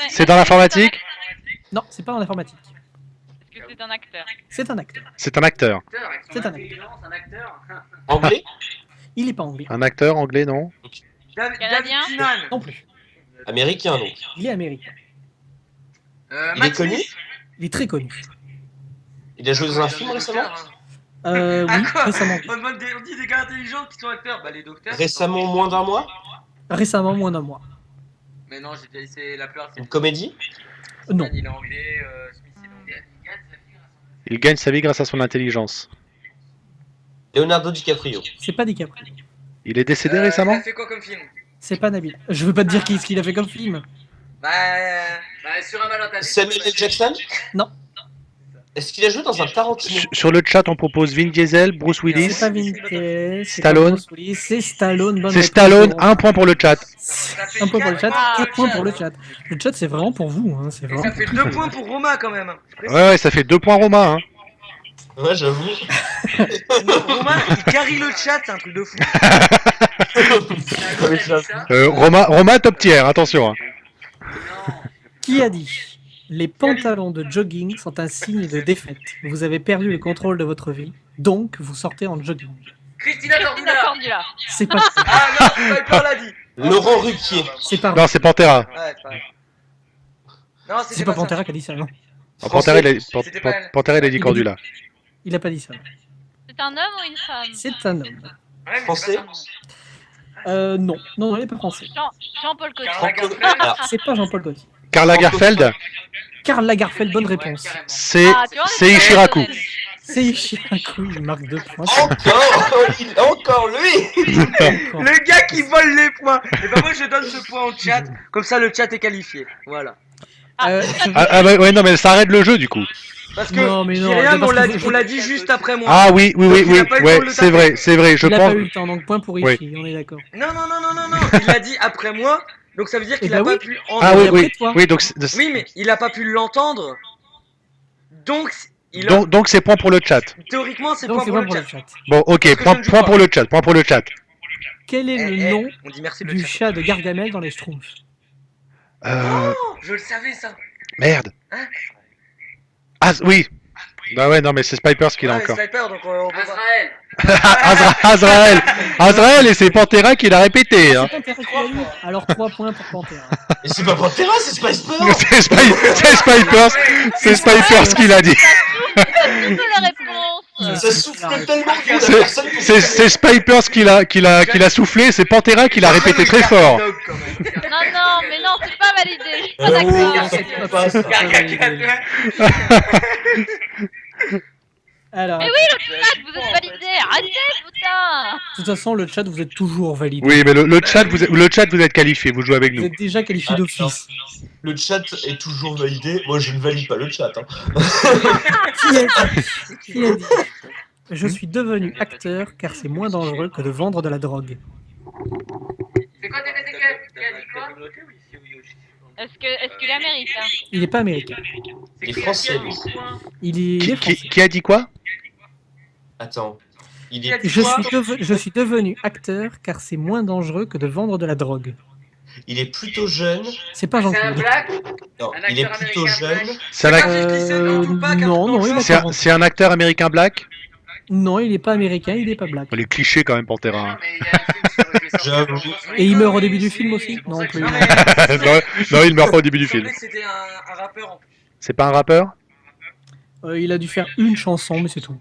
C'est dans l'informatique? Non, c'est pas en informatique. Est-ce que c'est un acteur? C'est un acteur. C'est un acteur. C'est un acteur. Anglais? Il est pas anglais. Un acteur anglais, non? Canadien? Non plus. Américain, donc. Il est américain. Il est connu? Il est très connu. Il a joué dans un film récemment? Oui, récemment. On dit des gars intelligents qui sont acteurs, bah les docteurs. Récemment, moins d'un mois? Récemment, moins d'un mois. Mais non, c'est la plupart. Une comédie? Non. Il est anglais, Smith est anglais. Il gagne sa vie grâce à son intelligence. Leonardo DiCaprio. C'est pas DiCaprio. Il est décédé Il récemment? a fait quoi comme film? C'est pas Nabil. Je veux pas te dire ce qu'il a fait comme film. Bah sur un malentendu. Samuel L. Jackson? Non. Est-ce qu'il a joué dans un Tarantino? Sur le chat, on propose Vin Diesel, Bruce Willis. C'est pas Vintage. Stallone. C'est Stallone. bonne C'est réponse. Stallone, 1 point pour le chat. Un point pour le chat, 1 point pour le chat. Le chat, c'est vraiment pour vous. Hein. C'est Et vraiment ça fait 2 points pour Romain quand même. Ouais, ça fait 2 points Romain. Hein. Ouais, j'avoue. Romain, il carry le chat, c'est un truc de fou. Romain top tier, attention. Hein. Qui a dit Les pantalons de jogging sont un signe de défaite. Vous avez perdu le contrôle de votre vie, donc vous sortez en jogging. Christina Christina Cordula. Cordula. C'est pas Ah non, Sniper l'a dit. Laurent Ruquier. c'est pas Non, c'est Pantera. Ouais, c'est pareil. Non, c'est c'était pas ça. Pantera qui a dit ça, non. Pantera, il a, C'était pas elle. Pantera, il a dit Il a Cordula. Il a pas dit ça. C'est un homme ou une femme? C'est un homme. Ouais, mais Français. c'est pas ça. Non, non, il est pas français. Jean-Paul Gaultier. Karl Lagerfeld. Alors, C'est pas Jean-Paul Gaultier. Karl Lagerfeld, Karl Lagerfeld, bonne réponse. Ouais, carrément. c'est Ah, tu vois, on est c'est sur la Ishiraku. même zone. C'est Ishiraku, il marque 2 points. encore lui. Le gars qui vole les points. Et bah moi je donne ce point au chat. Comme ça le chat est qualifié. Voilà. Ah bah, ouais, non, mais ça arrête le jeu du coup. Parce que Non, mais non, Kyrian, parce on l'a que dit, je- on l'a dit juste après moi. Ah oui, oui, oui, Donc, il oui, a pas eu le ouais, temps de le c'est vrai, c'est vrai, je il a pense. pas eu le temps, donc point pour Oui. Ishi, on est d'accord. Non, non, non, non, non, non. Il l'a dit après moi. Donc ça veut dire qu'il bah a pas oui. pu Ah entendre. oui, après oui, toi. oui, donc Oui, mais il a pas pu l'entendre. Donc il a... donc c'est point pour le chat. théoriquement c'est Donc point c'est pour pas le pour chat. le chat. Bon, ok, Parce que point, je ne joue point pas. pour le chat, point pour le chat. Quel est Eh, le eh, nom on dit merci le du chat. chat de Gargamel dans les Schtroumpfs? Oh, je le savais ça. Merde. Hein? Ah oui. Bah ouais, non, mais c'est Spipers qui l'a Ouais, encore. Sniper, donc on peut pas. Azrael, Azrael, et c'est Pantera qui l'a répété. Hein. C'est Pantera qui l'a dit. Alors 3 points pour Pantera. Et c'est pas Pantera, c'est Spice Pearl. C'est Spipers, c'est Spipers qui l'a dit. Ça souffle la réponse. Ça souffle tellement que la C'est- personne qui C'est Spipers qui l'a soufflé, c'est Pantera qui l'a répété très fort. Non, non, mais non, c'est pas validé. Je suis pas oui, d'accord. ça compte pas, ça. Alors, Mais oui, le chat, vous êtes validé. Arrêtez, putain. de toute façon, le chat, vous êtes toujours validé. Oui, mais le chat, vous êtes qualifié, vous jouez avec Vous nous. êtes déjà qualifié Ah, d'office. Le chat est toujours validé. Moi, je ne valide pas le chat. Hein. Qui a dit, qui a dit Je suis devenu acteur car c'est moins dangereux que de vendre de la drogue. C'est quoi, t'as dit quoi? Est-ce qu'il est américain? Il n'est pas américain. Il est français, lui. Il est français. Qui a dit quoi? Attends. Il est... Je suis devenu acteur car c'est moins dangereux que de vendre de la drogue. il est plutôt jeune. C'est pas Jean-Claude. black? Non, Un il est acteur plutôt américain jeune. black. C'est un, ac- Non, non, il c'est est un- pas c'est un acteur américain black? Non, il n'est pas américain, il n'est pas black. Les clichés quand même, Pantera. J'avoue. Et il meurt au début du film aussi? Non, plus. Non, non, non, il meurt pas au début du film. C'était un rappeur en plus. C'est pas un rappeur? Il a dû faire une chanson, mais c'est tout.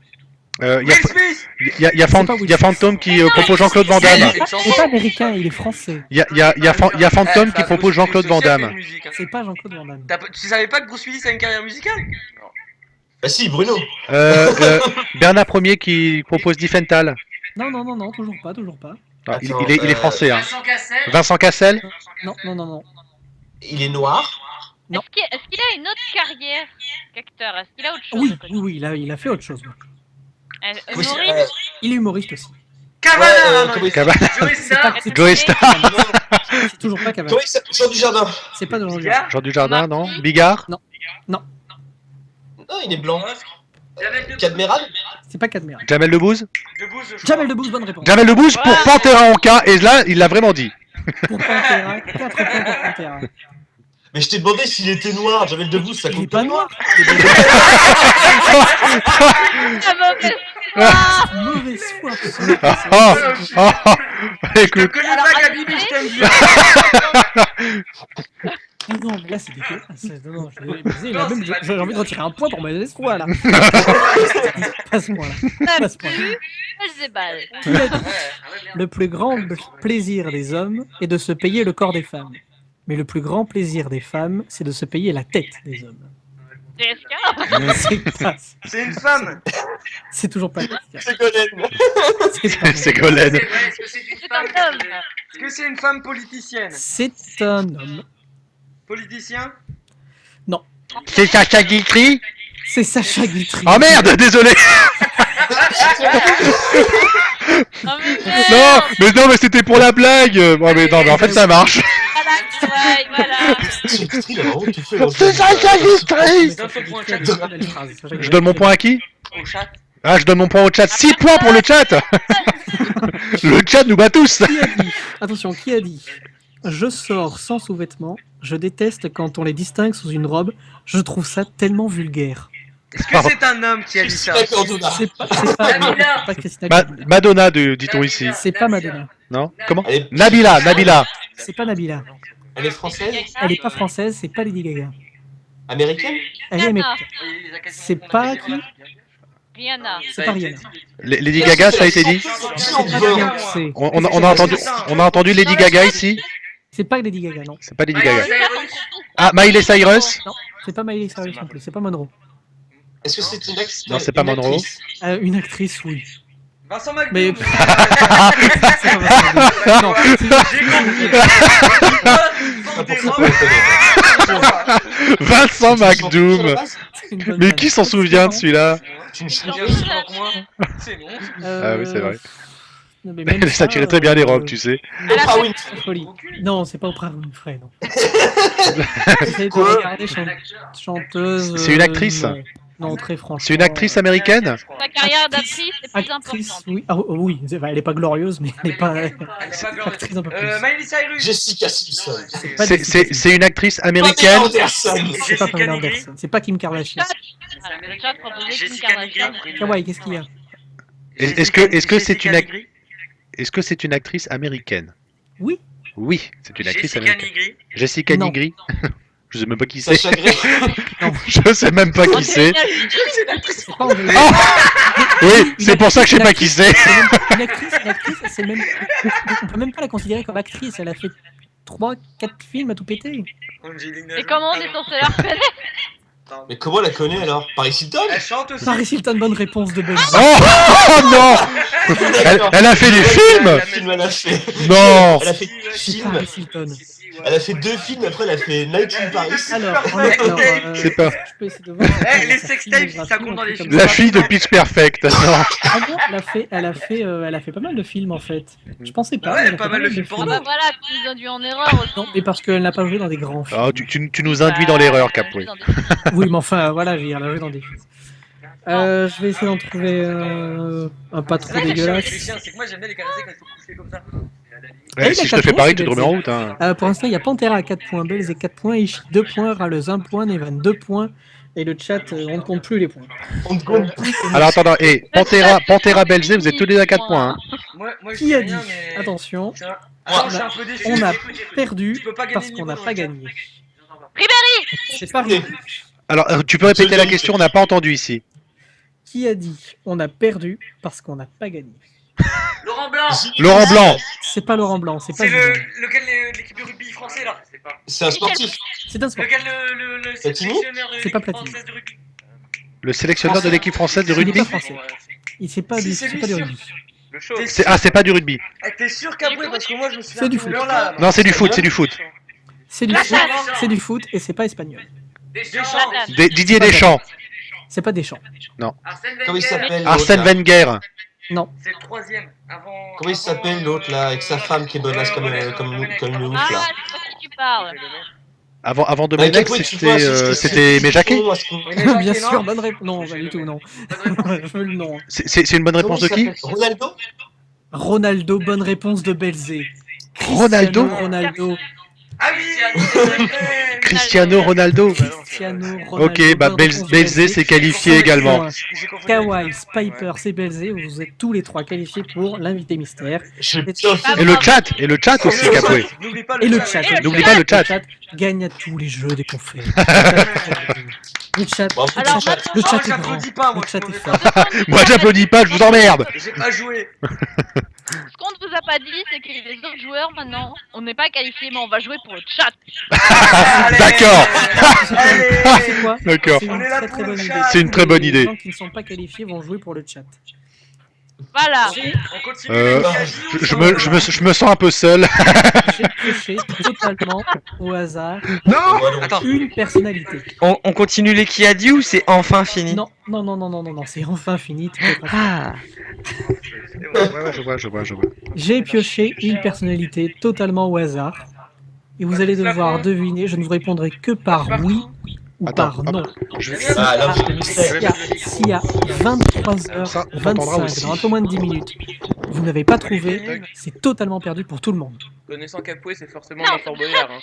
Il y a, Will Smith. y a- y a Fan- C'est pas Will y a Phantom qui propose Jean-Claude Van Damme. C'est pas américain, il est français. Il y a Phantom qui propose Jean-Claude Van Damme. C'est pas Jean-Claude Van Damme. Tu savais pas que Bruce Willis a une carrière musicale? Bah si, Bruno. Bernard Ier qui propose Diffental. Non, non, non, non, toujours pas, toujours pas. Ah, Attends, il est français. Hein. Cassel. Vincent Cassel? Non, non, non, non. Il est noir. Non. Est-ce qu'il a une autre carrière qu'acteur? Est-ce qu'il a autre chose Oui, à côté? oui, oui, il a fait autre chose. Oui, Humoriste? Il est humoriste aussi. Cavana. comment il Cava- Joey Star. C'est Joey Star. c'est toujours pas Cavana. Comment il s'appelle? Jean du Jardin. C'est pas de Jean Bigard. Jean Dujardin, non? Marty. Bigard? Non. Non, il est blanc. Jamel Cadméral. C'est pas Cadméral. Jamel Debbouze? Debbouze, je crois. Jamel Debbouze, bonne réponse. Jamel Debbouze pour Voilà. Pantera en cas, et là, il l'a vraiment dit. Pour Pantera, 4 points pour Pantera. Mais je t'ai demandé s'il était noir. J'avais le debout, ça Il est compte pas noir. La mauvaise foi. Mauvaise foi. absolument. Ah, ah, ah, Je écoute, connais Alors, pas Gabi, attendez. mais je t'aime bien. Ah non, mais là c'est dégueulasse. Non, non, je suis désolé, Non, là, même, c'est pas j'ai envie de retirer un point pour mauvaise foi là. Pas ce point là. Ça Pas ce point. pue. Je déballe. Qui a dit Le plus grand plaisir des hommes est de se payer le corps des femmes. Mais le plus grand plaisir des femmes, c'est de se payer la tête des hommes. JSK? C'est pas- C'est une femme. C'est toujours pas efficace. C'est Golden. C'est pas- c'est Golden. Est-ce que c'est une C'est femme? un homme. Est-ce que c'est une femme politicienne? C'est un homme. Politicien? C'est Sacha Guitry? C'est Sacha Guitry. Oh merde, désolé. Non, mais Non, mais c'était pour la blague. Bon, mais non, mais en fait, ça marche. Voilà, voilà. Sacha Guitry, il a vraiment tout fait. dans C'est ce film. Sacha Guitry. Donne ton point au chat. Je donne mon point à qui? Au chat. Ah, je donne mon point au chat. 6 points pour le chat. Le chat nous bat tous. Qui a dit Attention, qui a dit Je sors sans sous-vêtements Je déteste quand on les distingue sous une robe. Je trouve ça tellement vulgaire. Est-ce que c'est un homme qui a dit ça? D'accord, Donna. C'est pas Christina Cambia. Madonna, dit-on ici. C'est pas Madonna. Non? Comment? Elle est, Nabila. C'est pas Nabila. elle est française? Elle est pas française, c'est pas Lady Gaga. Américaine? Elle est Rihanna. américaine. C'est pas qui? Rihanna. C'est pas Rihanna. Lady Gaga, ça a été dit? C'est pas Beyoncé. On a entendu Lady Gaga ici? C'est pas Lady Gaga, non. C'est pas Lady Gaga. Ah, Miley Cyrus? Non, c'est pas Miley Cyrus non plus. C'est pas Monroe. Est-ce que c'est une actrice? Non, c'est pas Monroe. Une actrice, oui. Vincent Mais. McDoom. C'est pas Vincent. Non, Pourquoi on connaît? Vincent McDoom. c'est une bonne Mais vanne. qui s'en souvient de celui-là? Tu ne sais Bien sûr, donc moi, c'est bon. Ah oui, c'est vrai. Non, mais même Ça tirait très bien les robes, tu sais. Elle a pas. fait- Winfrey. Folie. Non, c'est pas Oprah Winfrey, non. J'essaie de Quoi regarder chanteuse. C'est une actrice non, très franchement. C'est une actrice américaine? Sa carrière d'actrice est plus Actrice, importante. oui. Ah, oui, elle est pas glorieuse, mais elle est pas. Elle est pas glorieuse. Actrice un peu plus. Miley Cyrus. Jessica Simpson. C'est pas C'est une actrice Pamela américaine? Anderson. C'est pas Jessica Pamela Nigri. Anderson. C'est pas Kim Kardashian. Voilà, le chat proposait Kim Jessica Nigri. Kardashian. Kawaii, qu'est-ce qu'il y a? Est-ce que c'est Jessica une Nigri. Est-ce que c'est une actrice américaine? Oui. Oui, c'est une actrice Jessica américaine. Nigri. Jessica Non. Nigri? Je sais même pas qui c'est. Sacha Grey. Je sais même pas qui c'est. C'est pas Angelina. Oui, c'est pour ça que je sais pas qui c'est. Une actrice, c'est même. On peut même pas la considérer comme actrice. Elle a fait 3-4 films à tout péter. Angelina Et comment on est censé la reconnaître? Mais comment on la connaît alors? Paris Hilton? Elle chante aussi. Paris Hilton, bonne réponse de Belgique. Oh non! Elle a fait des films? Quel film elle a fait? Non! Elle a fait deux C'est films. Paris Hilton. Elle a fait 2 films, après elle a fait Night in Paris. Alors, C'est pas- je peux essayer de voir. Eh, les sa sextapes, filmographie, ça compte dans un les truc films. comme La ça. fille de Pitch Perfect. Non. Ah bon, elle a fait pas mal de films en fait. Je pensais pas. Ouais, mais elle a pas fait mal de films Ah porno. bah voilà, tu nous induis en erreur aussi. Non, mais parce qu'elle n'a pas joué dans des grands films. Ah, tu nous induis dans l'erreur, Capri. Dans des- Oui, mais enfin, voilà, elle a joué dans des films. Je vais essayer d'en trouver un pas trop C'est dégueulasse. que moi j'aime bien les canadiens quand ils sont couchés comme ça. Ouais, si je te fais pareil, tu te remets en route. Hein. Pour l'instant, il y a Pantera à 4 points, Belz 4 points, Ishi 2 points, Raleuse 1 point, Nevan 2 points. Et le chat, on ne compte plus les points. On ne compte plus. Alors attends, Pantera Belzé, vous êtes tous les deux à 4 points. Hein. Moi je Qui a dis dit rien, mais. Attention, Attends, je suis un peu déçu. on a perdu Tu peux pas gagner parce le qu'on n'a niveau pas dans le gagné. Ribéry. C'est pas vrai. Alors, tu peux répéter la question, on n'a pas entendu ici. Qui a dit on a perdu parce qu'on n'a pas gagné? Laurent Blanc. Laurent Blanc. C'est pas Laurent Blanc, c'est pas C'est Zidane. lequel de l'équipe de rugby français là? C'est un sportif. C'est un sport. Lequel le Platini sélectionneur de C'est pas l'équipe Platini. française de rugby? Le sélectionneur de l'équipe française de Il n'est rugby. pas français. C'est pas du, Si, c'est c'est lui, pas du sûr. rugby. Le show. C'est pas du rugby. T'es sûr qu'après parce que moi je me suis C'est du foot. là. Non, c'est du foot, c'est du foot. C'est du La foot, chasse. c'est du foot et c'est pas espagnol. Deschamps. Zlatan. Didier Deschamps. C'est pas Deschamps. Comment il s'appelle Arsène l'autre, là Wenger. Non. C'est le troisième. Avant. Comment il s'appelle l'autre là, avec sa femme qui est bonasse comme le ouf Ah, là? je sais pas qui tu parles. Avant Bah, Domenech, Capri, tu vois, c'était Aimé Jacquet. Bien sûr, bonne réponse. Non, pas du tout, non. Je veux le nom. C'est une bonne réponse de qui? Ronaldo? Ronaldo, bonne réponse de Belzé. Ronaldo Ronaldo. Ah oui. Cristiano Ronaldo. Cristiano Ronaldo. Ok, bah bonne réponse de Belzé s'est qualifié Cinq également. points. Kawhi, Spiper, c'est Belzé. Vous êtes tous les trois qualifiés pour l'invité mystère. J'ai bien fait. Et le chat aussi, Capri. N'oublie pas Et le chat. N'oublie pas le chat. Gagne à tous les jeux des confrères. Le chat. Bravo, Le Alors, chat, maintenant, le chat moi, est grand. j'applaudis pas, moi, Le chat je est suis fort. Moi j'applaudis pas, je vous emmerde. J'ai pas joué. Ce qu'on ne vous a pas dit, c'est que les autres joueurs maintenant, on n'est pas qualifiés, mais on va jouer pour le chat. D'accord. Allez. C'est quoi? D'accord. C'est une On est là très pour très le bonne chat. idée. C'est une très bonne idée. Les gens qui ne sont pas qualifiés vont jouer pour le chat. Voilà. On continue. Euh, les Je me sens un peu seul. J'ai pioché totalement au hasard Attends, une personnalité. On continue les qui a dit ou c'est enfin fini? Non, c'est enfin fini. tout est passé. Ah, Ouais, je vois. J'ai pioché une personnalité totalement au hasard. Et vous allez devoir deviner, je ne vous répondrai que par oui ou Attends, par non. Ah, là, j'ai le mystère. S'il y a 23h25, Ça, on t'entendra aussi. dans un peu moins de 10 minutes, vous n'avez pas trouvé, c'est totalement perdu pour tout le monde. Connaissant Capoué, c'est forcément Non, un Fort Boyard. Hein.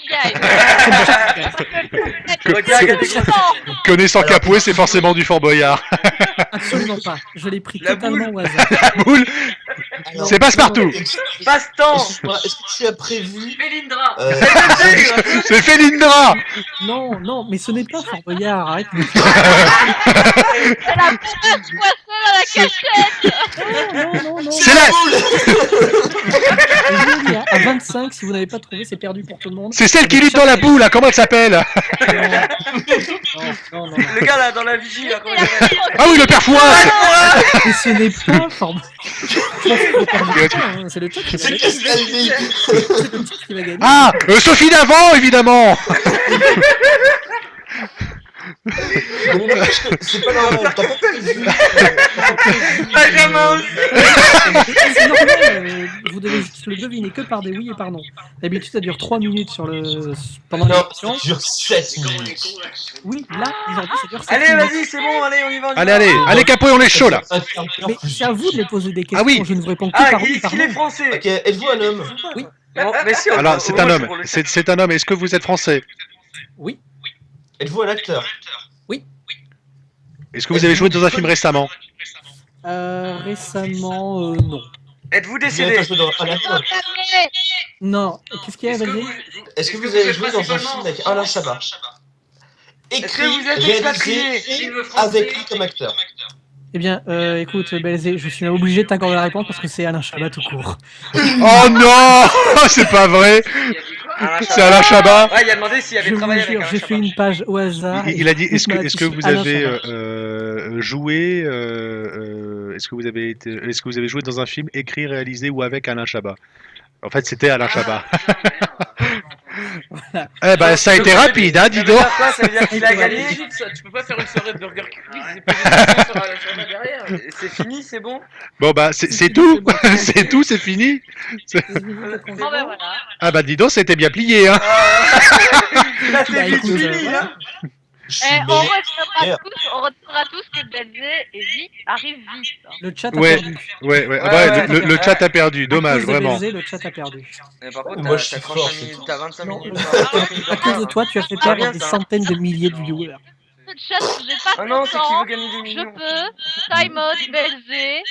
Connaissant Alors, Capoué, c'est forcément du Fort Boyard. Absolument pas. Je l'ai pris La totalement au hasard. La boule, Alors, c'est passe-partout. Passe-temps. excuse-moi, est-ce que tu as prévu Mélindra. C'est Félindra. Non, non, mais ce n'est pas Fort Boyard. Arrête. Elle a fait un poisson dans la cachette. Non, non, non. C'est la... Il y a à 25, si vous n'avez pas trouvé, c'est perdu pour tout le monde. C'est celle qui lutte dans la boule, là. Comment elle s'appelle? Non, non, non. Le gars là dans la vigie là. Comment il s'appelle Ah oui, le père Fouras. Et ce n'est pas Fort Boyard. C'est le chat qui va C'est gagner. Castaldi. C'est le chat qui va gagner. Ah, Sophie d'avant, évidemment. Mais n'empêche que c'est pas normal, t'as pas prévu. Benjamin aussi. C'est normal, vous devez juste le deviner que par des oui et par non. D'habitude, ça dure 3 minutes pendant Non, l'émission. ça dure 7 minutes. Oui, là, aujourd'hui, ça dure 7 Allez, minutes. vas-y, c'est bon, allez, on y va. Allez, Capoué, on est chaud, là. Mais c'est à vous de les poser des questions, Ah oui. je ne vous réponds que Ah, par oui et est-ce par qu'il est non. français? Ok, êtes-vous un homme? Non, mais si, Alors, on- c'est moi, un je homme. suis pour le chat. C'est un homme. Est-ce que vous êtes français? Oui, Êtes-vous un acteur? Est-ce que vous avez joué dans un film récemment? récemment, non. Êtes-vous Vous avez décédé? pas joué dans un acteur? Non, qu'est-ce qu'il y a, vas-y? Est-ce que vous avez joué dans un film avec Alain Chabat? Est-ce que Écrit, vous êtes réalisé expatrié? et avec lui comme acteur. Eh bien, écoute, Belzé, je suis obligé de t'accorder la réponse parce que c'est Alain Chabat tout court. Oh non. C'est pas vrai. C'est Alain Chabat. Ouais, il a demandé s'il Je avait vous travaillé avec jure, Alain j'ai fait Chabat. une page au hasard. Il a dit, est-ce que vous Alain avez Chabat. joué, est-ce que vous avez joué dans un film écrit, réalisé ou avec Alain Chabat? En fait, c'était Alain Chabat. Voilà. Eh ben, ça a été rapide, hein, dis Ça veut donc. dire quoi? Ça veut dire qu'il a gagné? Tu peux pas faire une soirée de Burger Quiz et poser des questions sur la derrière. C'est fini, c'est bon? Bon, bah, c'est tout. C'est tout, c'est fini. Bon ben voilà. Ah bah, dis donc, c'était bien plié, hein. Là, c'est Bah, vite écoute, fini, voilà. hein? On retiendra tous que Belzé et Vic arrivent vite. Hein. Le chat a Ouais. perdu. Ouais. Ah Ouais, bah, ouais, le chat a perdu, À dommage, cause de vraiment. Belzé, le chat a perdu. Mais par contre, Moi, je suis t'as fort, 35 c'est minutes, tout. t'as 25 Non, minutes. à cause de toi, tu as fait Ah, perdre bien, des ça. centaines de milliers de viewers. Le chat, j'ai pas Ah non, c'est qu'il content. veut gagner des Je millions. peux. Time out, Belzé.